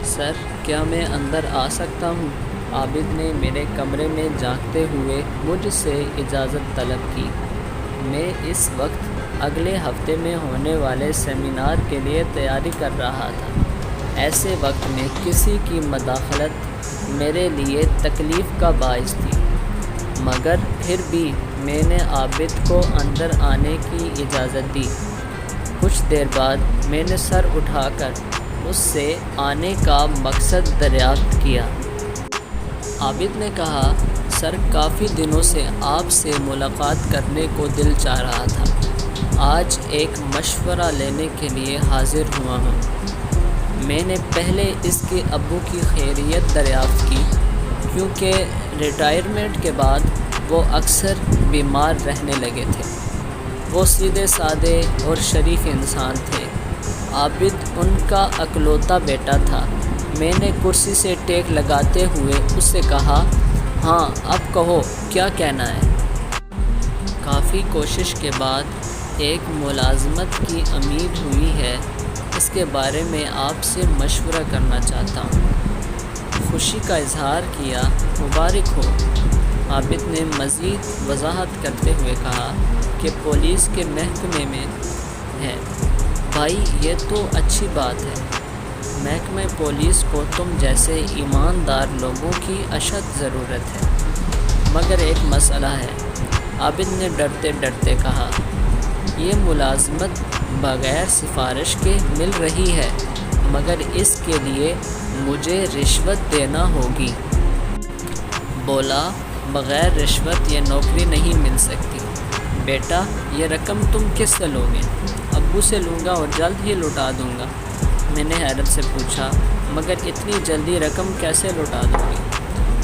سر کیا میں اندر آ سکتا ہوں؟ عابد نے میرے کمرے میں جھانکتے ہوئے مجھ سے اجازت طلب کی۔ میں اس وقت اگلے ہفتے میں ہونے والے سیمینار کے لیے تیاری کر رہا تھا۔ ایسے وقت میں کسی کی مداخلت میرے لیے تکلیف کا باعث تھی، مگر پھر بھی میں نے عابد کو اندر آنے کی اجازت دی۔ کچھ دیر بعد میں نے سر اٹھا کر اس سے آنے کا مقصد دریافت کیا۔ عابد نے کہا، سر کافی دنوں سے آپ سے ملاقات کرنے کو دل چاہ رہا تھا۔ آج ایک مشورہ لینے کے لیے حاضر ہوا ہوں۔ میں نے پہلے اس کے ابو کی خیریت دریافت کی، کیونکہ ریٹائرمنٹ کے بعد وہ اکثر بیمار رہنے لگے تھے۔ وہ سیدھے سادے اور شریف انسان تھے۔ عابد ان کا اکلوتا بیٹا تھا۔ میں نے کرسی سے ٹیک لگاتے ہوئے اس سے کہا، ہاں اب کہو کیا کہنا ہے؟ کافی کوشش کے بعد ایک ملازمت کی امید ہوئی ہے، اس کے بارے میں آپ سے مشورہ کرنا چاہتا ہوں۔ خوشی کا اظہار کیا، مبارک ہو۔ عابد نے مزید وضاحت کرتے ہوئے کہا کہ پولیس کے محکمے میں ہے۔ بھائی یہ تو اچھی بات ہے۔ محکمہ پولیس کو تم جیسے ایماندار لوگوں کی اشد ضرورت ہے، مگر ایک مسئلہ ہے۔ عابد نے ڈرتے ڈرتے کہا، یہ ملازمت بغیر سفارش کے مل رہی ہے، مگر اس کے لیے مجھے رشوت دینا ہوگی۔ بولا، بغیر رشوت یہ نوکری نہیں مل سکتی۔ بیٹا یہ رقم تم کس سے لوگے؟ ابو سے لوں گا اور جلد ہی لوٹا دوں گا۔ میں نے حیرت سے پوچھا، مگر اتنی جلدی رقم کیسے لوٹا دوں گی؟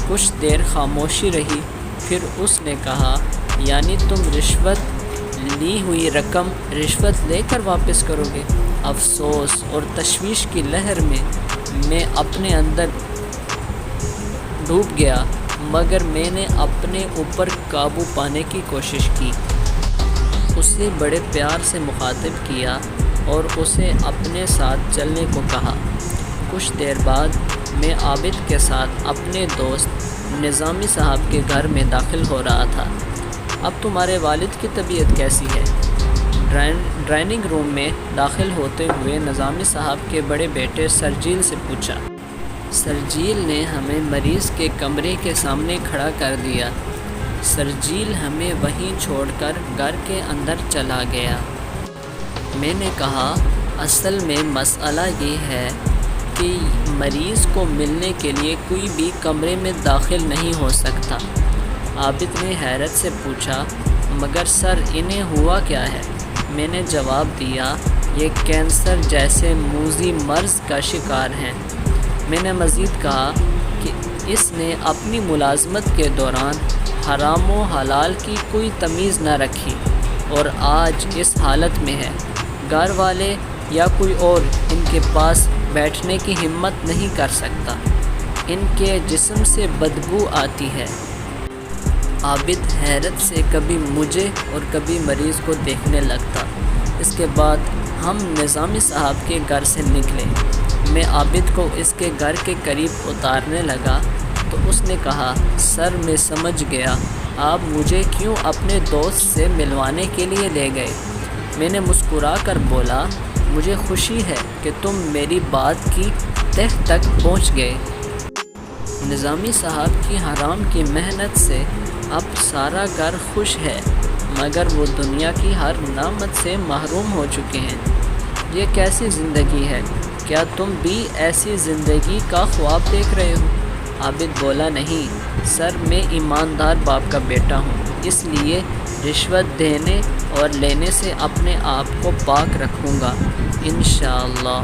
کچھ دیر خاموشی رہی، پھر اس نے کہا، یعنی تم رشوت لی ہوئی رقم رشوت لے کر واپس کرو گے؟ افسوس اور تشویش کی لہر میں اپنے اندر ڈوب گیا، مگر میں نے اپنے اوپر قابو پانے کی کوشش کی۔ اسے بڑے پیار سے مخاطب کیا اور اسے اپنے ساتھ چلنے کو کہا۔ کچھ دیر بعد میں عابد کے ساتھ اپنے دوست نظامی صاحب کے گھر میں داخل ہو رہا تھا۔ اب تمہارے والد کی طبیعت کیسی ہے؟ ڈرائننگ روم میں داخل ہوتے ہوئے نظامی صاحب کے بڑے بیٹے سرجیل سے پوچھا۔ سرجیل نے ہمیں مریض کے کمرے کے سامنے کھڑا کر دیا۔ سرجیل ہمیں وہیں چھوڑ کر گھر کے اندر چلا گیا۔ میں نے کہا، اصل میں مسئلہ یہ ہے کہ مریض کو ملنے کے لیے کوئی بھی کمرے میں داخل نہیں ہو سکتا۔ عابد نے حیرت سے پوچھا، مگر سر انہیں ہوا کیا ہے؟ میں نے جواب دیا، یہ کینسر جیسے موذی مرض کا شکار ہیں۔ میں نے مزید کہا کہ اس نے اپنی ملازمت کے دوران حرام و حلال کی کوئی تمیز نہ رکھی اور آج اس حالت میں ہے۔ گھر والے یا کوئی اور ان کے پاس بیٹھنے کی ہمت نہیں کر سکتا، ان کے جسم سے بدبو آتی ہے۔ عابد حیرت سے کبھی مجھے اور کبھی مریض کو دیکھنے لگتا۔ اس کے بعد ہم نظامی صاحب کے گھر سے نکلے۔ میں عابد کو اس کے گھر کے قریب اتارنے لگا تو اس نے کہا، سر میں سمجھ گیا آپ مجھے کیوں اپنے دوست سے ملوانے کے لیے لے گئے۔ میں نے مسکرا کر بولا، مجھے خوشی ہے کہ تم میری بات کی تہ تک پہنچ گئے۔ نظامی صاحب کی حرام کی محنت سے اب سارا گھر خوش ہے، مگر وہ دنیا کی ہر نعمت سے محروم ہو چکے ہیں۔ یہ کیسی زندگی ہے؟ کیا تم بھی ایسی زندگی کا خواب دیکھ رہے ہو؟ عابد بولا، نہیں سر، میں ایماندار باپ کا بیٹا ہوں، اس لیے رشوت دینے اور لینے سے اپنے آپ کو پاک رکھوں گا انشاءاللہ۔